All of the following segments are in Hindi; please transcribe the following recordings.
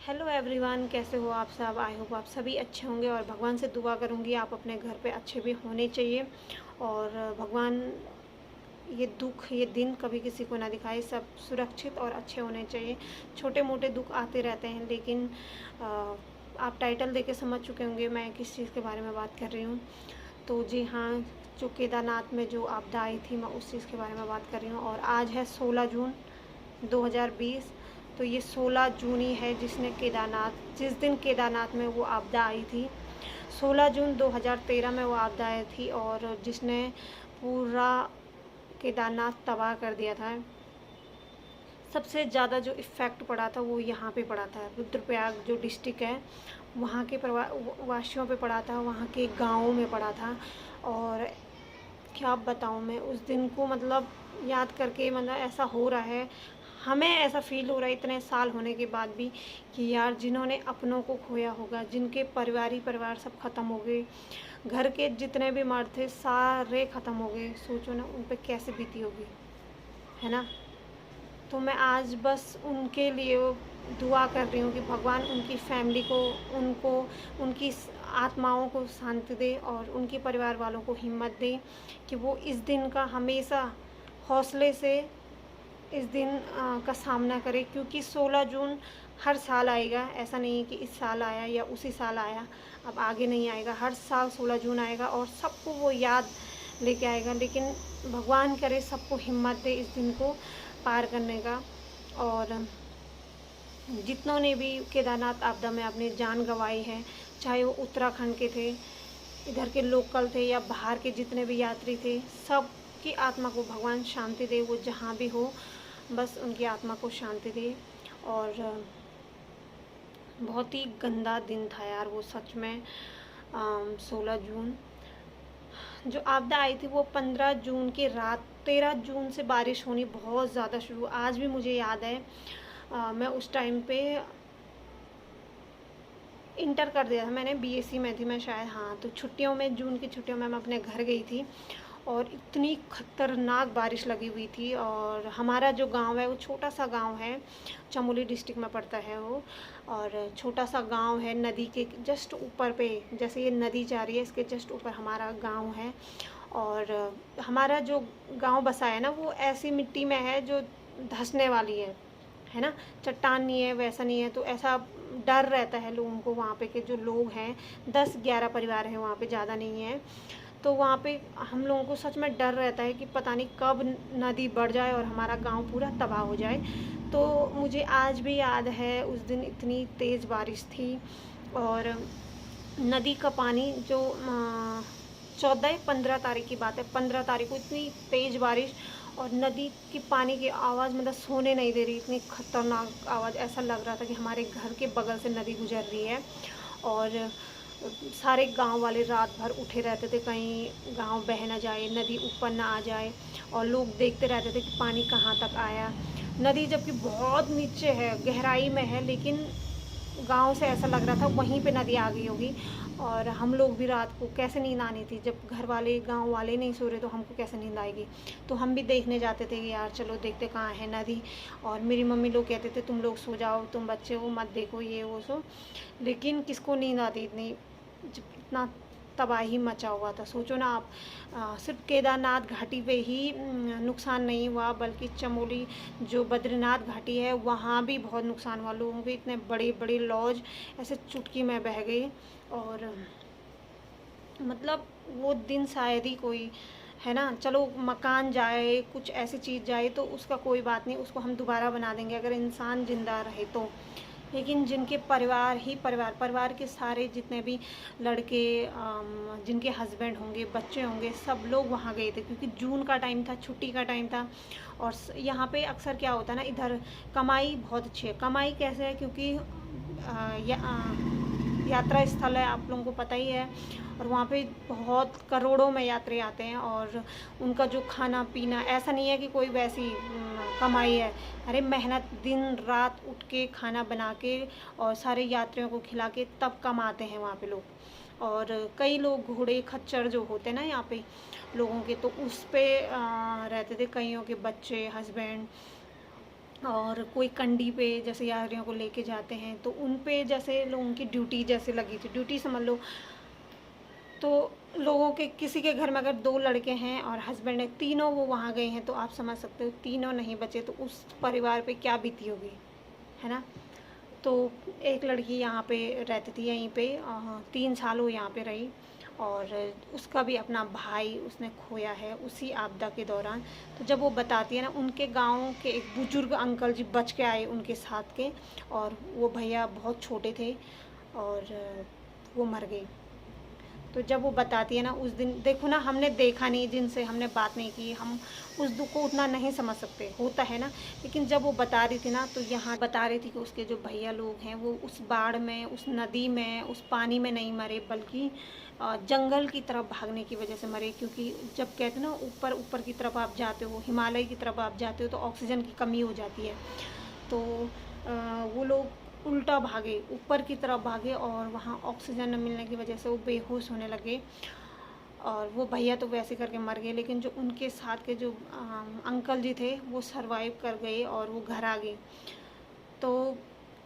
हेलो एवरीवन, कैसे हो आप सब। आई होप आप सभी अच्छे होंगे और भगवान से दुआ करूंगी आप अपने घर पे अच्छे भी होने चाहिए। और भगवान ये दुख ये दिन कभी किसी को ना दिखाए, सब सुरक्षित और अच्छे होने चाहिए। छोटे मोटे दुख आते रहते हैं, लेकिन आप टाइटल देके समझ चुके होंगे मैं किस चीज़ के बारे में बात कर रही हूँ। तो जी हाँ, जो केदारनाथ में जो आपदा आई थी मैं उस चीज़ के बारे में बात कर रही हूँ। और आज है 16 जून 2020। तो ये 16 जून ही है जिस दिन केदारनाथ में वो आपदा आई थी। 16 जून 2013 में वो आपदा आई थी और जिसने पूरा केदारनाथ तबाह कर दिया था। सबसे ज़्यादा जो इफ़ेक्ट पड़ा था वो यहाँ पे पड़ा था, रुद्रप्रयाग जो डिस्ट्रिक्ट है वहाँ के वासियों पे पड़ा था, वहाँ के गाँवों में पड़ा था। और क्या बताऊँ मैं, उस दिन को मतलब याद करके मतलब ऐसा हो रहा है, हमें ऐसा फील हो रहा है इतने साल होने के बाद भी कि यार जिन्होंने अपनों को खोया होगा, जिनके परिवार सब ख़त्म हो गए, घर के जितने भी मर्द थे सारे ख़त्म हो गए। सोचो ना उन पे कैसे बीती होगी, है ना। तो मैं आज बस उनके लिए दुआ कर रही हूँ कि भगवान उनकी फैमिली को, उनको, उनकी आत्माओं को शांति दे और उनके परिवार वालों को हिम्मत दे कि वो इस दिन का हमेशा हौसले से इस दिन का सामना करें। क्योंकि 16 जून हर साल आएगा, ऐसा नहीं है कि इस साल आया या उसी साल आया, अब आगे नहीं आएगा। हर साल 16 जून आएगा और सबको वो याद लेके आएगा। लेकिन भगवान करे सबको हिम्मत दे इस दिन को पार करने का। और जितनों ने भी केदारनाथ आपदा में अपनी जान गंवाई है, चाहे वो उत्तराखंड के थे, इधर के लोकल थे या बाहर के जितने भी यात्री थे, सब की आत्मा को भगवान शांति दे। वो जहाँ भी हो बस उनकी आत्मा को शांति दे। और बहुत ही गंदा दिन था यार वो, सच में। 16 जून जो आपदा आई थी वो 15 जून की रात, 13 जून से बारिश होनी बहुत ज़्यादा शुरू। आज भी मुझे याद है, मैं उस टाइम पे इंटर कर दिया था मैंने, बीएससी में थी मैं शायद। हाँ, तो छुट्टियों में, जून की छुट्टियों में मैं अपने घर गई थी और इतनी खतरनाक बारिश लगी हुई थी। और हमारा जो गांव है वो छोटा सा गांव है, चमोली डिस्ट्रिक्ट में पड़ता है वो। और छोटा सा गांव है, नदी के जस्ट ऊपर पे, जैसे ये नदी जा रही है इसके जस्ट ऊपर हमारा गांव है। और हमारा जो गांव बसा है ना वो ऐसी मिट्टी में है जो धंसने वाली है ना, चट्टान नहीं है, वैसा नहीं है। तो ऐसा डर रहता है लोगों को वहाँ पे कि जो लोग हैं, 10-11 परिवार हैं वहाँ पे, ज़्यादा नहीं है। तो वहाँ पे हम लोगों को सच में डर रहता है कि पता नहीं कब नदी बढ़ जाए और हमारा गांव पूरा तबाह हो जाए। तो मुझे आज भी याद है उस दिन इतनी तेज़ बारिश थी और नदी का पानी जो 14-15 तारीख की बात है, 15 तारीख को इतनी तेज़ बारिश और नदी की पानी की आवाज़ मतलब सोने नहीं दे रही, इतनी खतरनाक आवाज़। ऐसा लग रहा था कि हमारे घर के बगल से नदी गुजर रही है। और सारे गांव वाले रात भर उठे रहते थे, कहीं गांव बह ना जाए, नदी ऊपर ना आ जाए। और लोग देखते रहते थे कि पानी कहाँ तक आया। नदी जबकि बहुत नीचे है, गहराई में है, लेकिन गांव से ऐसा लग रहा था वहीं पे नदी आ गई होगी। और हम लोग भी रात को कैसे नींद आनी थी, जब घर वाले, गांव वाले नहीं सो रहे तो हमको कैसे नींद आएगी। तो हम भी देखने जाते थे कि यार चलो देखते कहाँ है नदी। और मेरी मम्मी लोग कहते थे तुम लोग सो जाओ, तुम बच्चे हो मत देखो ये वो सो। लेकिन किसको नींद आती इतनी, जब इतना तबाही मचा हुआ था। सोचो ना आप, सिर्फ केदारनाथ घाटी पे ही नुकसान नहीं हुआ, बल्कि चमोली जो बद्रीनाथ घाटी है वहाँ भी बहुत नुकसान हुआ। लोगों के इतने बड़े बड़े लॉज ऐसे चुटकी में बह गए। और मतलब वो दिन शायद ही कोई, है ना, चलो मकान जाए, कुछ ऐसी चीज़ जाए तो उसका कोई बात नहीं, उसको हम दोबारा बना देंगे अगर इंसान ज़िंदा रहे तो। लेकिन जिनके परिवार ही परिवार के सारे जितने भी लड़के, जिनके हस्बैंड होंगे, बच्चे होंगे, सब लोग वहाँ गए थे क्योंकि जून का टाइम था, छुट्टी का टाइम था। और यहाँ पे अक्सर क्या होता है ना, इधर कमाई बहुत अच्छी है। कमाई कैसे है, क्योंकि यात्रा स्थल है, आप लोगों को पता ही है। और वहाँ पे बहुत करोड़ों में यात्री आते हैं और उनका जो खाना पीना, ऐसा नहीं है कि कोई वैसी कमाई है। अरे मेहनत, दिन रात उठ के खाना बना के और सारे यात्रियों को खिला के तब कमाते हैं वहाँ पे लोग। और कई लोग घोड़े खच्चर जो होते हैं ना यहाँ पे लोगों के, तो उस पे रहते थे, कईयों के बच्चे, हस्बैंड। और कोई कंडी पे जैसे यात्रियों को लेके जाते हैं, तो उन पे जैसे लोगों की ड्यूटी जैसे लगी थी, ड्यूटी समझ लो। तो लोगों के किसी के घर में अगर 2 लड़के हैं और हस्बैंड है, तीनों वो वहाँ गए हैं, तो आप समझ सकते हो तीनों नहीं बचे तो उस परिवार पे क्या बीती होगी, है ना। तो एक लड़की यहाँ पे रहती थी, यहीं पे 3 साल वो यहाँ पे रही, और उसका भी अपना भाई उसने खोया है उसी आपदा के दौरान। तो जब वो बताती है ना, उनके गांव के एक बुजुर्ग अंकल जी बच के आए उनके साथ के, और वो भैया बहुत छोटे थे और वो मर गए। तो जब वो बताती है ना उस दिन, देखो ना, हमने देखा नहीं, जिनसे हमने बात नहीं की, हम उस दुख को उतना नहीं समझ सकते, होता है ना। लेकिन जब वो बता रही थी ना, तो यहाँ बता रही थी कि उसके जो भैया लोग हैं वो उस बाढ़ में, उस नदी में, उस पानी में नहीं मरे, बल्कि जंगल की तरफ भागने की वजह से मरे। क्योंकि जब कहते हैं ना ऊपर ऊपर की तरफ आप जाते हो, हिमालय की तरफ आप जाते हो, तो ऑक्सीजन की कमी हो जाती है। तो वो लोग उल्टा भागे, ऊपर की तरफ भागे, और वहाँ ऑक्सीजन न मिलने की वजह से वो बेहोश होने लगे। और वो भैया तो वैसे करके मर गए, लेकिन जो उनके साथ के जो अंकल जी थे वो सरवाइव कर गए और वो घर आ गए। तो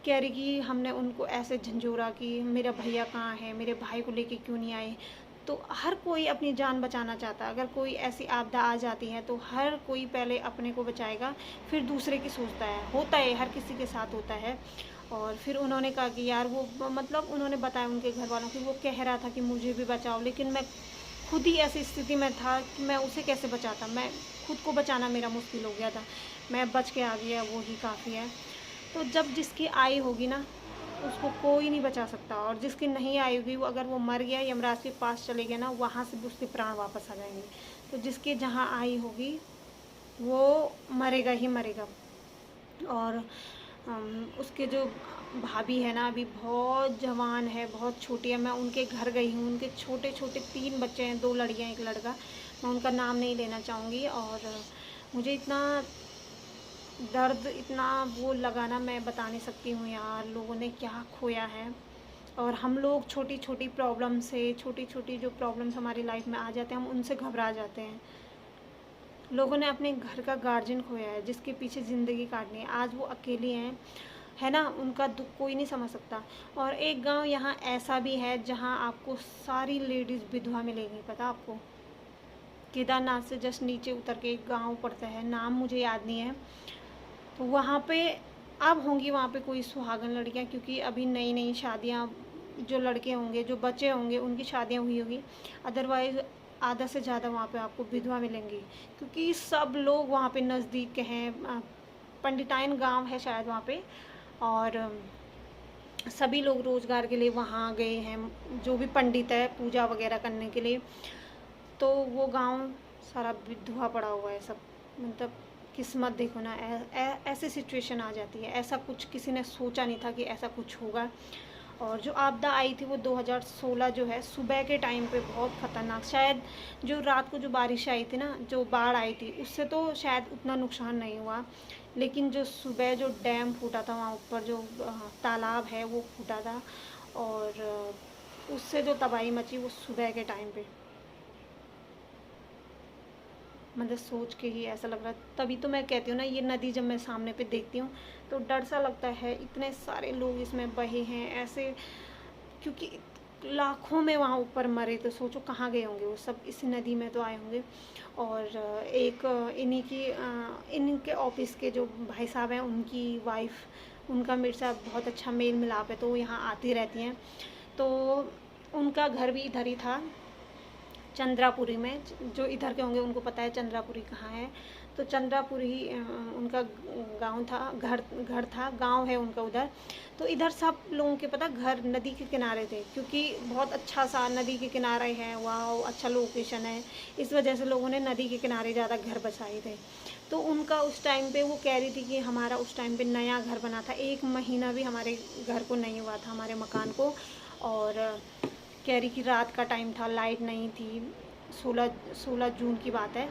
कह रही कि हमने उनको ऐसे झंझोरा कि मेरा भैया कहाँ है, मेरे भाई को लेके क्यों नहीं आए। तो हर कोई अपनी जान बचाना चाहता है। अगर कोई ऐसी आपदा आ जाती है तो हर कोई पहले अपने को बचाएगा, फिर दूसरे की सोचता है, होता है, हर किसी के साथ होता है। और फिर उन्होंने कहा कि यार वो, मतलब उन्होंने बताया उनके घर वालों की, वो कह रहा था कि मुझे भी बचाओ, लेकिन मैं खुद ही ऐसी स्थिति में था कि मैं उसे कैसे बचाता, मैं खुद को बचाना मेरा मुश्किल हो गया था। मैं बच के आ गया, वो ही काफ़ी है। तो जब जिसकी आई होगी ना, उसको कोई नहीं बचा सकता, और जिसकी नहीं आई होगी वो, अगर वो मर गया, यमराज के पास चले गया ना, वहाँ से भी उसके प्राण वापस आ जाएंगे। तो जिसकी जहाँ आई होगी वो मरेगा ही मरेगा। और उसके जो भाभी है ना, अभी बहुत जवान है, बहुत छोटी है। मैं उनके घर गई हूँ, उनके छोटे छोटे 3 बच्चे हैं, 2 लड़कियाँ 1 लड़का। मैं उनका नाम नहीं लेना चाहूँगी। और मुझे इतना दर्द, इतना वो लगा ना, मैं बता नहीं सकती हूँ यार, लोगों ने क्या खोया है। और हम लोग छोटी छोटी प्रॉब्लम से, छोटी छोटी जो प्रॉब्लम्स हमारी लाइफ में आ जाते हैं, हम उनसे घबरा जाते हैं। लोगों ने अपने घर का गार्जियन खोया है, जिसके पीछे ज़िंदगी काटनी है, आज वो अकेले हैं, है ना। उनका दुख कोई नहीं समझ सकता। और एक गांव यहाँ ऐसा भी है जहाँ आपको सारी लेडीज़ विधवा मिलेंगी, पता आपको। केदारनाथ से जस्ट नीचे उतर के एक गांव पड़ता है, नाम मुझे याद नहीं है। तो वहाँ पे अब होंगी वहाँ पे कोई सुहागन लड़कियाँ, क्योंकि अभी नई नई शादियाँ, जो लड़के होंगे, जो बच्चे होंगे, उनकी शादियाँ हुई होगी। अदरवाइज़ आधा से ज़्यादा वहाँ पे आपको विधवा मिलेंगी, क्योंकि सब लोग वहाँ पे नज़दीक के हैं। पंडिताइन गांव है शायद वहाँ पे, और सभी लोग रोज़गार के लिए वहाँ गए हैं, जो भी पंडित है पूजा वगैरह करने के लिए। तो वो गांव सारा विधवा पड़ा हुआ है सब। मतलब किस्मत देखो ना, ऐसी सिचुएशन आ जाती है। ऐसा कुछ किसी ने सोचा नहीं था कि ऐसा कुछ होगा। और जो आपदा आई थी वो 2016 जो है, सुबह के टाइम पे बहुत ख़तरनाक। शायद जो रात को जो बारिश आई थी ना, जो बाढ़ आई थी, उससे तो शायद उतना नुकसान नहीं हुआ। लेकिन जो सुबह जो डैम फूटा था वहाँ ऊपर, जो तालाब है वो फूटा था, और उससे जो तबाही मची वो सुबह के टाइम पे, मतलब सोच के ही ऐसा लग रहा। तभी तो मैं कहती हूँ ना, ये नदी जब मैं सामने पे देखती हूँ तो डर सा लगता है, इतने सारे लोग इसमें बहे हैं ऐसे। क्योंकि लाखों में वहाँ ऊपर मरे, तो सोचो कहाँ गए होंगे वो सब, इस नदी में तो आए होंगे। और एक इनके ऑफिस के जो भाई साहब हैं, उनकी वाइफ, उनका मेरे साथ बहुत अच्छा मेल मिलाप है, तो वो यहाँ आती रहती हैं। तो उनका घर भी इधर ही था, चंद्रापुरी में। जो इधर के होंगे उनको पता है चंद्रापुरी कहाँ है। तो चंद्रापुरी उनका गांव था, घर था, गांव है उनका उधर। तो इधर सब लोगों के पता घर नदी के किनारे थे, क्योंकि बहुत अच्छा सा नदी के किनारे है, वाह अच्छा लोकेशन है। इस वजह से लोगों ने नदी के किनारे ज़्यादा घर बसाए थे। तो उनका उस टाइम पे वो कह रही थी कि हमारा उस टाइम पे नया घर बना था, 1 महीना भी हमारे घर को नहीं हुआ था, हमारे मकान को। और कह रही कि रात का टाइम था, लाइट नहीं थी। 16 जून की बात है,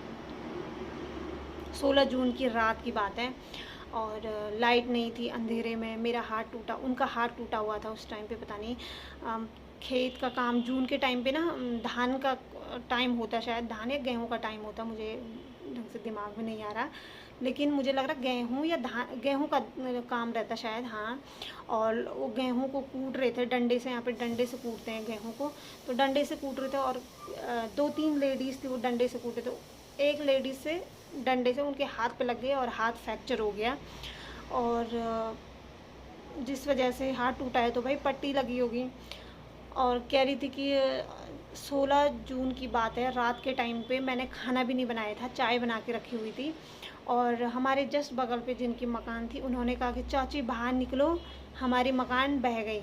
16 जून की रात की बात है। और लाइट नहीं थी, अंधेरे में मेरा हाथ टूटा, उनका हाथ टूटा हुआ था उस टाइम पे। पता नहीं खेत का काम जून के टाइम पे ना, धान का टाइम होता, शायद धान या गेहूँ का टाइम होता, मुझे ढंग से दिमाग में नहीं आ रहा। लेकिन मुझे लग रहा गेहूँ या धान, गेहूँ का काम रहता शायद, हाँ। और वो गेहूँ को कूट रहे थे डंडे से, यहाँ पे डंडे से कूटते हैं गेहूँ को, तो डंडे से कूट रहे थे और 2-3 लेडीज़ थी वो डंडे से कूटे, तो एक लेडीज़ से डंडे से उनके हाथ पे लग गया और हाथ फ्रैक्चर हो गया, और जिस वजह से हाथ टूटा है तो भाई पट्टी लगी होगी। और कह रही थी कि 16 जून की बात है, रात के टाइम पे मैंने खाना भी नहीं बनाया था, चाय बना के रखी हुई थी, और हमारे जस्ट बगल पे जिनकी मकान थी उन्होंने कहा कि चाची बाहर निकलो, हमारी मकान बह गई।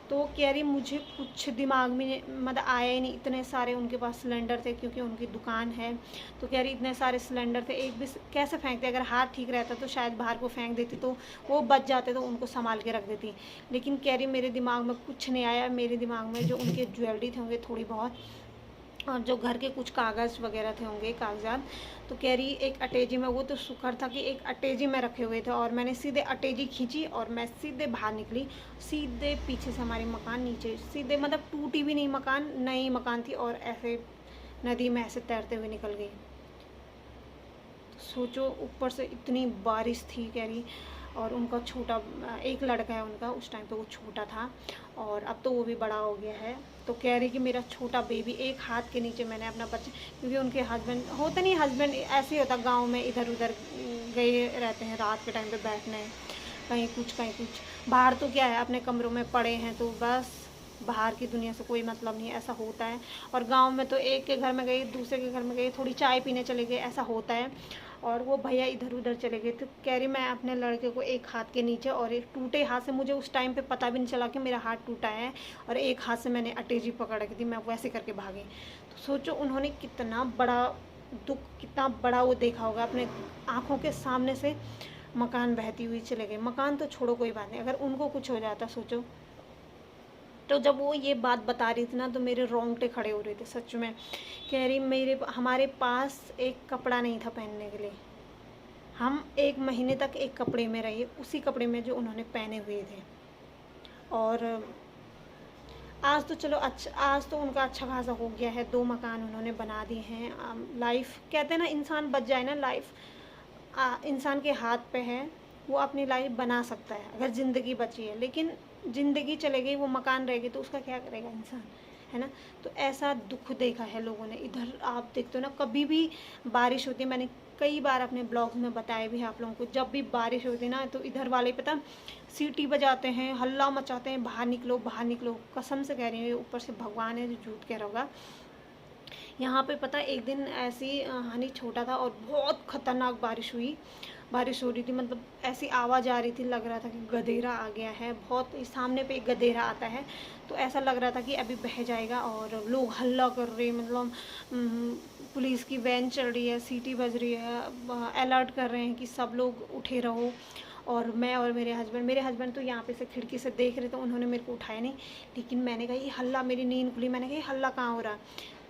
तो वो कह रही मुझे कुछ दिमाग में मतलब आया ही नहीं, इतने सारे उनके पास सिलेंडर थे क्योंकि उनकी दुकान है, तो कह रही इतने सारे सिलेंडर थे, एक भी कैसे फेंकते, अगर हाथ ठीक रहता तो शायद बाहर को फेंक देती तो वो बच जाते, तो उनको संभाल के रख देती। लेकिन कह रही मेरे दिमाग में कुछ नहीं आया, मेरे दिमाग में जो उनके ज्वेलरी थे होंगे थोड़ी बहुत, और जो घर के कुछ कागज़ वगैरह थे होंगे, कागजात, तो कह रही एक अटैची में, वो तो शुक्र था कि एक अटैची में रखे हुए थे, और मैंने सीधे अटैची खींची और मैं सीधे बाहर निकली, सीधे पीछे से हमारी मकान नीचे, सीधे मतलब टूटी भी नहीं मकान, नई मकान थी, और ऐसे नदी में ऐसे तैरते हुए निकल गई। सोचो ऊपर से इतनी बारिश थी, कह रही, और उनका छोटा एक लड़का है उनका, उस टाइम पे वो छोटा था और अब तो वो भी बड़ा हो गया है। तो कह रही कि मेरा छोटा बेबी एक हाथ के नीचे मैंने अपना बच्चा, क्योंकि उनके हस्बैंड होता नहीं, हस्बैंड ऐसे ही होता, गांव में इधर उधर गए रहते हैं रात के टाइम पे बैठने, कहीं कुछ बाहर, तो क्या है अपने कमरों में पड़े हैं, तो बस बाहर की दुनिया से कोई मतलब नहीं, ऐसा होता है। और गांव में तो एक के घर में गए, दूसरे के घर में गए, थोड़ी चाय पीने चले गए, ऐसा होता है। और वो भैया इधर उधर चले गए, तो कह रही मैं अपने लड़के को एक हाथ के नीचे और एक टूटे हाथ से, मुझे उस टाइम पे पता भी नहीं चला कि मेरा हाथ टूटा है, और एक हाथ से मैंने अटैची पकड़ रखी थी, मैं वैसे करके भागी। तो सोचो उन्होंने कितना बड़ा दुख, कितना बड़ा वो देखा होगा, अपने आँखों के सामने से मकान बहती हुई चले गए। मकान तो छोड़ो कोई बात नहीं, अगर उनको कुछ हो जाता सोचो। तो जब वो ये बात बता रही थी ना तो मेरे रोंगटे खड़े हो रहे थे सच में। कह रही हमारे पास एक कपड़ा नहीं था पहनने के लिए, हम 1 महीने तक एक कपड़े में रहे, उसी कपड़े में जो उन्होंने पहने हुए थे। और आज तो चलो अच्छा, आज तो उनका अच्छा खासा हो गया है, 2 मकान उन्होंने बना दिए हैं। लाइफ कहते हैं ना, इंसान बच जाए ना, लाइफ इंसान के हाथ पे है, वो अपनी लाइफ बना सकता है अगर ज़िंदगी बची है। लेकिन ज़िंदगी चले गई, वो मकान रह गई, तो उसका क्या करेगा इंसान, है ना। तो ऐसा दुख देखा है लोगों ने। इधर आप देखते हो ना, कभी भी बारिश होती है, मैंने कई बार अपने ब्लॉग में बताया भी है आप लोगों को, जब भी बारिश होती है ना तो इधर वाले पता सीटी बजाते हैं, हल्ला मचाते हैं, बाहर निकलो बाहर निकलो। कसम से कह रही हूँ, ऊपर से भगवान है जो झूठ कह रहा होगा। यहाँ पे पता एक दिन ऐसी हनी छोटा था और बहुत ख़तरनाक बारिश हो रही थी, मतलब ऐसी आवाज़ आ रही थी, लग रहा था कि गधेरा आ गया है, बहुत सामने पे एक गधेरा आता है, तो ऐसा लग रहा था कि अभी बह जाएगा। और लोग हल्ला कर रहे, मतलब पुलिस की वैन चल रही है, सीटी बज रही है, अलर्ट कर रहे हैं कि सब लोग उठे रहो। और मैं और मेरे हस्बैंड तो यहाँ पे से खिड़की से देख रहे थे, उन्होंने मेरे को उठाया नहीं, लेकिन मैंने कहा ये हल्ला, मेरी नींद खुली, मैंने कहा ये हल्ला कहाँ हो रहा।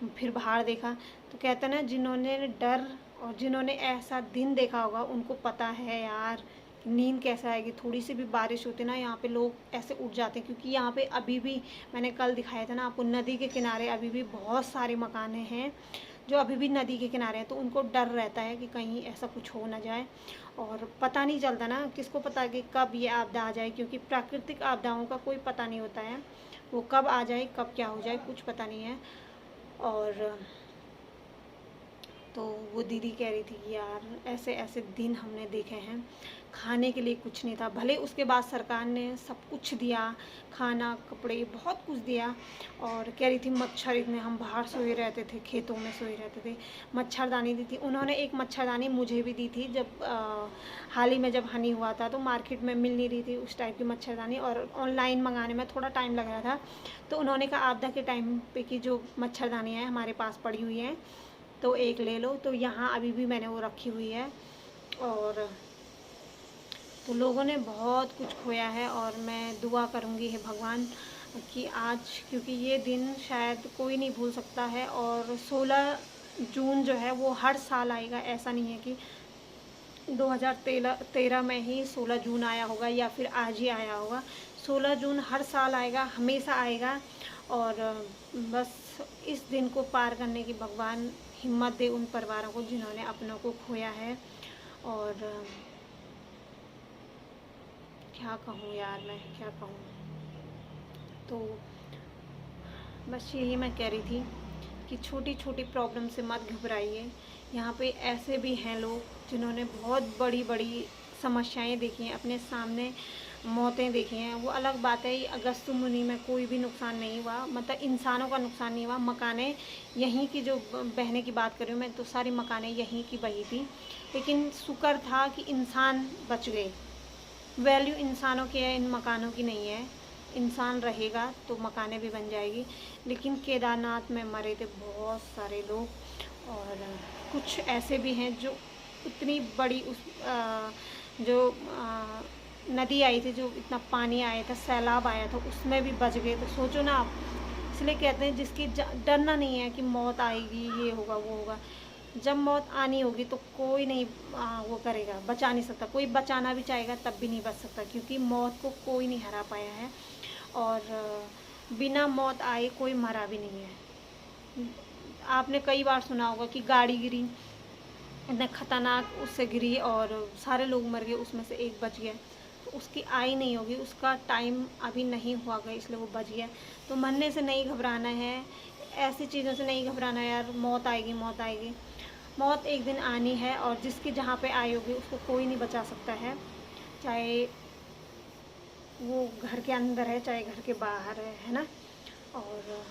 फिर बाहर देखा तो कहते ना, जिन्होंने डर और जिन्होंने ऐसा दिन देखा होगा उनको पता है यार नींद कैसा आएगी। थोड़ी सी भी बारिश होती ना, यहाँ पे लोग ऐसे उठ जाते हैं, क्योंकि यहाँ पे अभी भी मैंने कल दिखाया था ना आपको, नदी के किनारे अभी भी बहुत सारे मकाने हैं जो अभी भी नदी के किनारे हैं, तो उनको डर रहता है कि कहीं ऐसा कुछ हो ना जाए। और पता नहीं चलता ना, किसको पता कि कब ये आपदा आ जाए, क्योंकि प्राकृतिक आपदाओं का कोई पता नहीं होता है, वो कब आ जाए कब क्या हो जाए कुछ पता नहीं है। और तो वो दीदी कह रही थी कि यार ऐसे ऐसे दिन हमने देखे हैं, खाने के लिए कुछ नहीं था, भले उसके बाद सरकार ने सब कुछ दिया, खाना कपड़े बहुत कुछ दिया। और कह रही थी मच्छर इतने, हम बाहर सोए रहते थे, खेतों में सोए रहते थे, मच्छरदानी दी थी उन्होंने, एक मच्छरदानी मुझे भी दी थी, जब हाल ही में जब हनी हुआ था तो मार्केट में मिल नहीं रही थी उस टाइप की मच्छरदानी, और ऑनलाइन मंगाने में थोड़ा टाइम लग रहा था, तो उन्होंने कहा आपदा के टाइम पे की जो मच्छरदानियाँ हैं हमारे पास पड़ी हुई हैं तो एक ले लो। तो यहाँ अभी भी मैंने वो रखी हुई है। और तो लोगों ने बहुत कुछ खोया है, और मैं दुआ करूँगी है भगवान कि आज, क्योंकि ये दिन शायद कोई नहीं भूल सकता है। और 16 जून जो है वो हर साल आएगा, ऐसा नहीं है कि 2013 में ही 16 जून आया होगा या फिर आज ही आया होगा। 16 जून हर साल आएगा, हमेशा आएगा। और बस इस दिन को पार करने की भगवान हिम्मत दे उन परिवारों को जिन्होंने अपनों को खोया है। और क्या कहूँ यार, मैं क्या कहूँ। तो बस यही मैं कह रही थी कि छोटी छोटी प्रॉब्लम से मत घबराइए। यहाँ पे ऐसे भी हैं लोग जिन्होंने बहुत बड़ी बड़ी समस्याएं देखी हैं, अपने सामने मौतें देखी हैं। वो अलग बात है, अगस्त मुनि में कोई भी नुकसान नहीं हुआ, मतलब इंसानों का नुकसान नहीं हुआ। मकानें यहीं की, जो बहने की बात कर रही हूँ मैं, तो सारी मकानें यहीं की बही थी, लेकिन शुक्र था कि इंसान बच गए। वैल्यू इंसानों की है, इन मकानों की नहीं है। इंसान रहेगा तो मकानें भी बन जाएगी। लेकिन केदारनाथ में मरे थे बहुत सारे लोग, और कुछ ऐसे भी हैं जो उतनी बड़ी जो नदी आई थी, जो इतना पानी आया था, सैलाब आया था, उसमें भी बच गए। तो सोचो ना आप, इसलिए कहते हैं जिसकी डरना नहीं है कि मौत आएगी, ये होगा वो होगा। जब मौत आनी होगी तो कोई नहीं वो करेगा, बचा नहीं सकता। कोई बचाना भी चाहेगा तब भी नहीं बच सकता, क्योंकि मौत को कोई नहीं हरा पाया है। और बिना मौत आए कोई मरा भी नहीं है। आपने कई बार सुना होगा कि गाड़ी गिरी, इतना खतरनाक उससे गिरी और सारे लोग मर गए, उसमें से एक बच गया। तो उसकी आई नहीं होगी, उसका टाइम अभी नहीं हुआ गया, इसलिए वो बच गया। तो मरने से नहीं घबराना है, ऐसी चीज़ों से नहीं घबराना यार। मौत आएगी, मौत आएगी, मौत एक दिन आनी है, और जिसकी जहाँ पे आई होगी उसको कोई नहीं बचा सकता है, चाहे वो घर के अंदर है चाहे घर के बाहर है ना। और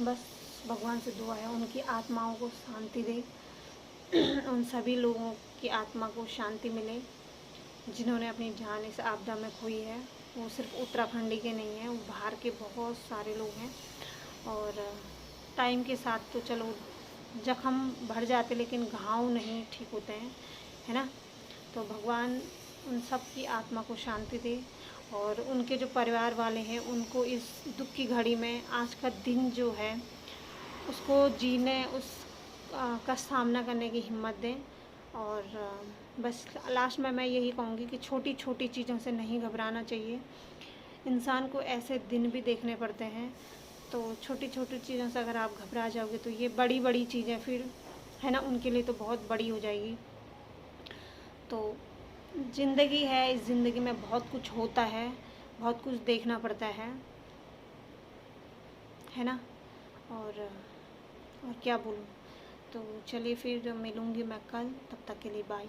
बस भगवान से दुआ है उनकी आत्माओं को शांति दे, उन सभी लोगों की आत्मा को शांति मिले जिन्होंने अपनी जान इस आपदा में खोई है। वो सिर्फ उत्तराखंडी के नहीं हैं, वो बाहर के बहुत सारे लोग हैं। और टाइम के साथ तो चलो जख्म बढ़ जाते, लेकिन घाव नहीं ठीक होते हैं, है ना। तो भगवान उन सब की आत्मा को शांति दे, और उनके जो परिवार वाले हैं उनको इस दुख की घड़ी में आज का दिन जो है उसको जीने, का सामना करने की हिम्मत दें। और बस लास्ट में मैं यही कहूँगी कि छोटी छोटी चीज़ों से नहीं घबराना चाहिए। इंसान को ऐसे दिन भी देखने पड़ते हैं, तो छोटी छोटी चीज़ों से अगर आप घबरा जाओगे तो ये बड़ी बड़ी चीज़ें फिर, है ना, उनके लिए तो बहुत बड़ी हो जाएगी। तो ज़िंदगी है, इस ज़िंदगी में बहुत कुछ होता है, बहुत कुछ देखना पड़ता है ना। और क्या बोलूँ। तो चलिए फिर मिलूँगी मैं कल, तब तक के लिए बाय।